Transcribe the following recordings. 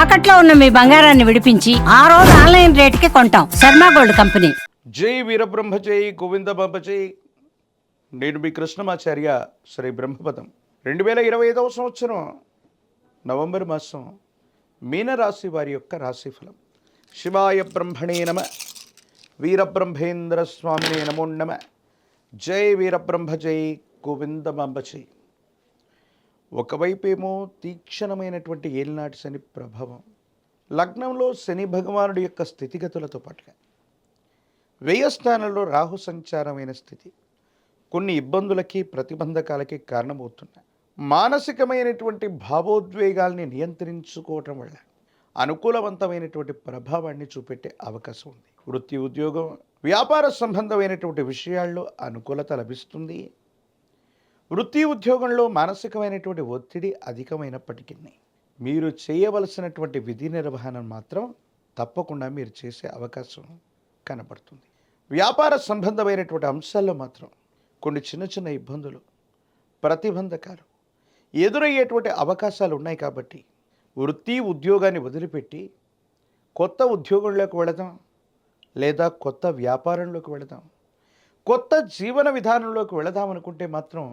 తాకట్లో ఉన్న మీ బంగారాన్ని విడిపించి ఆ రోజు ఆన్లైన్ రేటుకి కొంటాం. Sharma gold company. జై వీరబ్రహ్మ జై గోవిందబాబ జై. నేను మీ కృష్ణమాచార్య. శ్రీ బ్రహ్మపదం 2025 సంవత్సరం నవంబర్ మాసం మీనరాశి వారి యొక్క రాశిఫలం. శివాయ బ్రహ్మణే నమ, వీరబ్రహ్మేంద్ర స్వామినే నమో నమ. జై వీరబ్రహ్మ జై గోవిందబాబ జై. ఒకవైపేమో తీక్షణమైనటువంటి ఏలినాటి శని ప్రభావం, లగ్నంలో శని భగవానుడి యొక్క స్థితిగతులతో పాటుగా వ్యయ స్థానంలో రాహు సంచారమైన స్థితి కొన్ని ఇబ్బందులకి ప్రతిబంధకాలకి కారణమవుతున్నాయి. మానసికమైనటువంటి భావోద్వేగాల్ని నియంత్రించుకోవటం వల్ల అనుకూలవంతమైనటువంటి ప్రభావాన్ని చూపెట్టే అవకాశం ఉంది. వృత్తి, ఉద్యోగం, వ్యాపార సంబంధమైనటువంటి విషయాల్లో అనుకూలత లభిస్తుంది. వృత్తి ఉద్యోగంలో మానసికమైనటువంటి ఒత్తిడి అధికమైనప్పటికీ మీరు చేయవలసినటువంటి విధి నిర్వహణ మాత్రం తప్పకుండా మీరు చేసే అవకాశం కనబడుతుంది. వ్యాపార సంబంధమైనటువంటి అంశాల్లో మాత్రం కొన్ని చిన్న చిన్న ఇబ్బందులు, ప్రతిబంధకాలు ఎదురయ్యేటువంటి అవకాశాలు ఉన్నాయి. కాబట్టి వృత్తి ఉద్యోగాన్ని వదిలిపెట్టి కొత్త ఉద్యోగంలోకి వెళదాం, లేదా కొత్త వ్యాపారంలోకి వెళదాం, కొత్త జీవన విధానంలోకి వెళదాం అనుకుంటే మాత్రం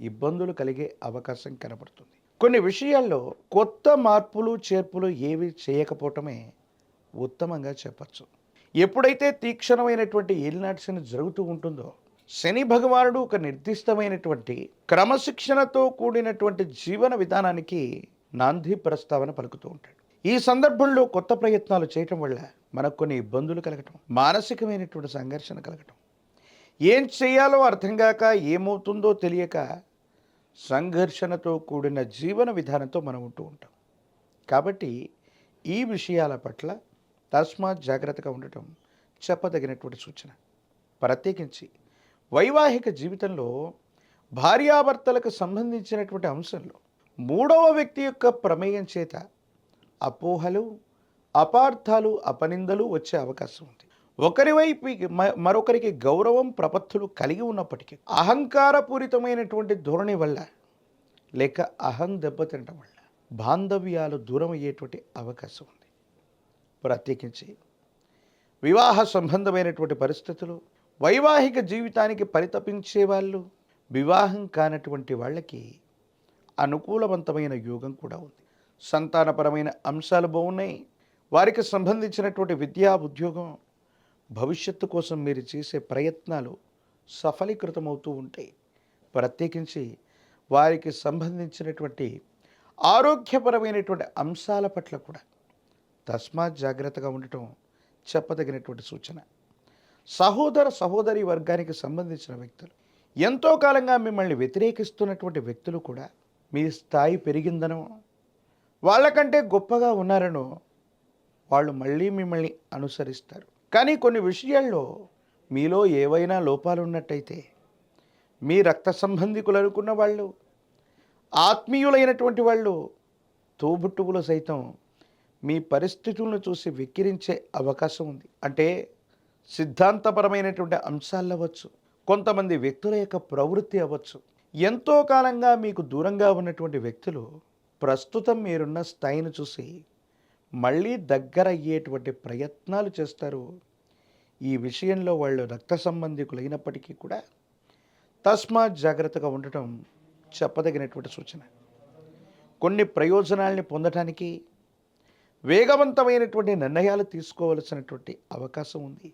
ఇబ్బందులు కలిగే అవకాశం కనబడుతుంది. కొన్ని విషయాల్లో కొత్త మార్పులు చేర్పులు ఏవి చేయకపోవటమే ఉత్తమంగా చెప్పచ్చు. ఎప్పుడైతే తీక్షణమైనటువంటి ఏలినాటి శని జరుగుతూ ఉంటుందో, శని భగవానుడు ఒక నిర్దిష్టమైనటువంటి క్రమశిక్షణతో కూడినటువంటి జీవన విధానానికి నాంది ప్రస్తావన పలుకుతూ ఉంటాడు. ఈ సందర్భంలో కొత్త ప్రయత్నాలు చేయటం వల్ల మనకు కొన్ని ఇబ్బందులు కలగటం, మానసికమైనటువంటి సంఘర్షణ కలగటం, ఏం చేయాలో అర్థం కాక, ఏమవుతుందో తెలియక సంఘర్షణతో కూడిన జీవన విధానంతో మనం ఉంటూ ఉంటాం. కాబట్టి ఈ విషయాల పట్ల తస్మాత్ జాగ్రత్తగా ఉండటం చెప్పదగినటువంటి సూచన. ప్రత్యేకించి వైవాహిక జీవితంలో భార్యాభర్తలకు సంబంధించినటువంటి అంశంలో మూడవ వ్యక్తి యొక్క ప్రమేయం చేత అపోహలు, అపార్థాలు, అపనిందలు వచ్చే అవకాశం ఉంది. ఒకరి వైపు మరొకరికి గౌరవం, ప్రపత్తులు కలిగి ఉన్నప్పటికీ అహంకారపూరితమైనటువంటి ధోరణి వల్ల, లేక అహం దెబ్బతినటం వల్ల బాంధవ్యాలు దూరం అయ్యేటువంటి అవకాశం ఉంది. ప్రత్యేకించి వివాహ సంబంధమైనటువంటి పరిస్థితులు, వైవాహిక జీవితానికి పరితపించే వాళ్ళు, వివాహం కానటువంటి వాళ్ళకి అనుకూలవంతమైన యోగం కూడా ఉంది. సంతానపరమైన అంశాలు బాగున్నాయి. వారికి సంబంధించినటువంటి విద్యా, ఉద్యోగం, భవిష్యత్తు కోసం మీరు చేసే ప్రయత్నాలు సఫలీకృతమవుతూ ఉంటాయి. ప్రత్యేకించి వారికి సంబంధించినటువంటి ఆరోగ్యపరమైనటువంటి అంశాల పట్ల కూడా తస్మాత్ జాగ్రత్తగా ఉండటం చెప్పదగినటువంటి సూచన. సహోదర సహోదరి వర్గానికి సంబంధించిన వ్యక్తులు, ఎంతో కాలంగా మిమ్మల్ని వ్యతిరేకిస్తున్నటువంటి వ్యక్తులు కూడా మీ స్థాయి పెరిగిందనో, వాళ్ళకంటే గొప్పగా ఉన్నారనో వాళ్ళు మళ్ళీ మిమ్మల్ని అనుసరిస్తారు. కానీ కొన్ని విషయాల్లో మీలో ఏవైనా లోపాలు ఉన్నట్టయితే మీ రక్త సంబంధికులు అనుకున్న వాళ్ళు, ఆత్మీయులైనటువంటి వాళ్ళు, తోబుట్టువులు సైతం మీ పరిస్థితులను చూసి వెక్కిరించే అవకాశం ఉంది. అంటే సిద్ధాంతపరమైనటువంటి అంశాలు అవ్వచ్చు, కొంతమంది వ్యక్తుల యొక్క ప్రవృత్తి అవ్వచ్చు. ఎంతో కాలంగా మీకు దూరంగా ఉన్నటువంటి వ్యక్తులు ప్రస్తుతం మీరున్న స్థాయిని చూసి మళ్ళీ దగ్గర అయ్యేటువంటి ప్రయత్నాలు చేస్తారు. ఈ విషయంలో వాళ్ళు రక్త సంబంధికులైనప్పటికీ కూడా తస్మాత్ జాగ్రత్తగా ఉండటం చెప్పదగినటువంటి సూచన. కొన్ని ప్రయోజనాల్ని పొందటానికి వేగవంతమైనటువంటి నిర్ణయాలు తీసుకోవలసినటువంటి అవకాశం ఉంది.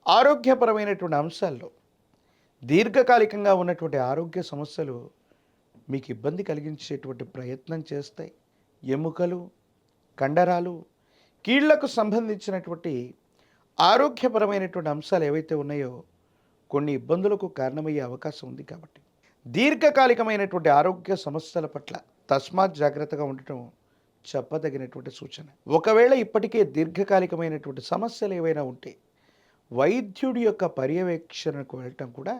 ఆరోగ్యపరమైనటువంటి అంశాల్లో దీర్ఘకాలికంగా ఉన్నటువంటి ఆరోగ్య సమస్యలు మీకు ఇబ్బంది కలిగించేటువంటి ప్రయత్నం చేస్తాయి. ఎముకలు, కండరాలు, కీళ్లకు సంబంధించినటువంటి ఆరోగ్యపరమైనటువంటి అంశాలు ఏవైతే ఉన్నాయో కొన్ని ఇబ్బందులకు కారణమయ్యే అవకాశం ఉంది. కాబట్టి దీర్ఘకాలికమైనటువంటి ఆరోగ్య సమస్యల పట్ల తస్మాత్ జాగ్రత్తగా ఉండటం చెప్పదగినటువంటి సూచన. ఒకవేళ ఇప్పటికే దీర్ఘకాలికమైనటువంటి సమస్యలు ఏవైనా ఉంటే వైద్యుడి యొక్క పర్యవేక్షణకు వెళ్ళటం కూడా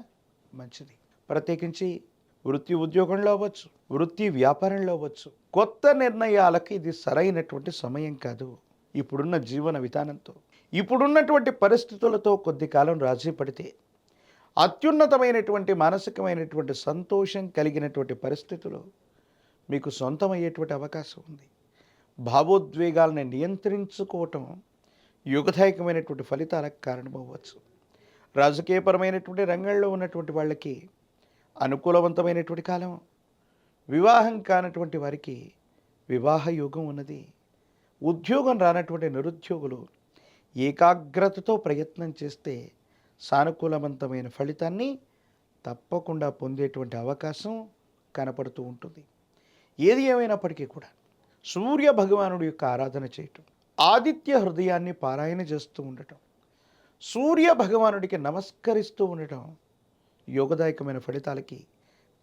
మంచిది. ప్రత్యేకించి వృత్తి ఉద్యోగంలో అవ్వచ్చు, వృత్తి వ్యాపారంలో అవ్వచ్చు, కొత్త నిర్ణయాలకు ఇది సరైనటువంటి సమయం కాదు. ఇప్పుడున్న జీవన విధానంతో, ఇప్పుడున్నటువంటి పరిస్థితులతో కొద్ది కాలం రాజీ పడితే అత్యున్నతమైనటువంటి మానసికమైనటువంటి సంతోషం కలిగినటువంటి పరిస్థితులు మీకు సొంతమయ్యేటువంటి అవకాశం ఉంది. భావోద్వేగాలను నియంత్రించుకోవటం యుగదాయకమైనటువంటి ఫలితాలకు కారణమవ్వచ్చు. రాజకీయపరమైనటువంటి రంగంలో ఉన్నటువంటి వాళ్ళకి అనుకూలవంతమైనటువంటి కాలం. వివాహం కానటువంటి వారికి వివాహ యోగం ఉన్నది. ఉద్యోగం రానటువంటి నిరుద్యోగులు ఏకాగ్రతతో ప్రయత్నం చేస్తే సానుకూలవంతమైన ఫలితాన్ని తప్పకుండా పొందేటువంటి అవకాశం కనపడుతూ ఉంటుంది. ఏది ఏమైనప్పటికీ కూడా సూర్య భగవానుడి యొక్క ఆరాధన చేయటం, ఆదిత్య హృదయాన్ని పారాయణ చేస్తూ ఉండటం, సూర్య భగవానుడికి నమస్కరిస్తూ ఉండటం యోగదాయకమైన ఫలితాలకి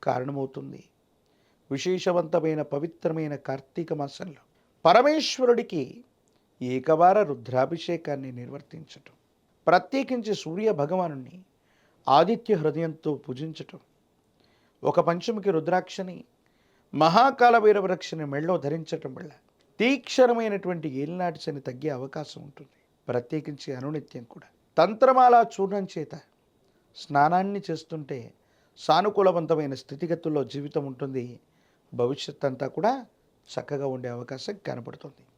కారణమవుతుంది. విశేషవంతమైన పవిత్రమైన కార్తీక మాసంలో పరమేశ్వరుడికి ఏకవార రుద్రాభిషేకాన్ని నిర్వర్తించటం, ప్రత్యేకించి సూర్య భగవానుని ఆదిత్య హృదయంతో పూజించటం, ఒక పంచముఖి రుద్రాక్షని మహాకాల భైరవరక్షని మెళ్ళో ధరించటం వల్ల తీక్షణమైనటువంటి ఏలినాటి శని తగ్గే అవకాశం ఉంటుంది. ప్రత్యేకించి అనునిత్యం కూడా తంత్రమాల చూర్ణం చేత స్నానాన్ని చేస్తుంటే సానుకూలవంతమైన స్థితిగతుల్లో జీవితం ఉంటుంది. భవిష్యత్ అంతా కూడా చక్కగా ఉండే అవకాశం కనపడుతుంది.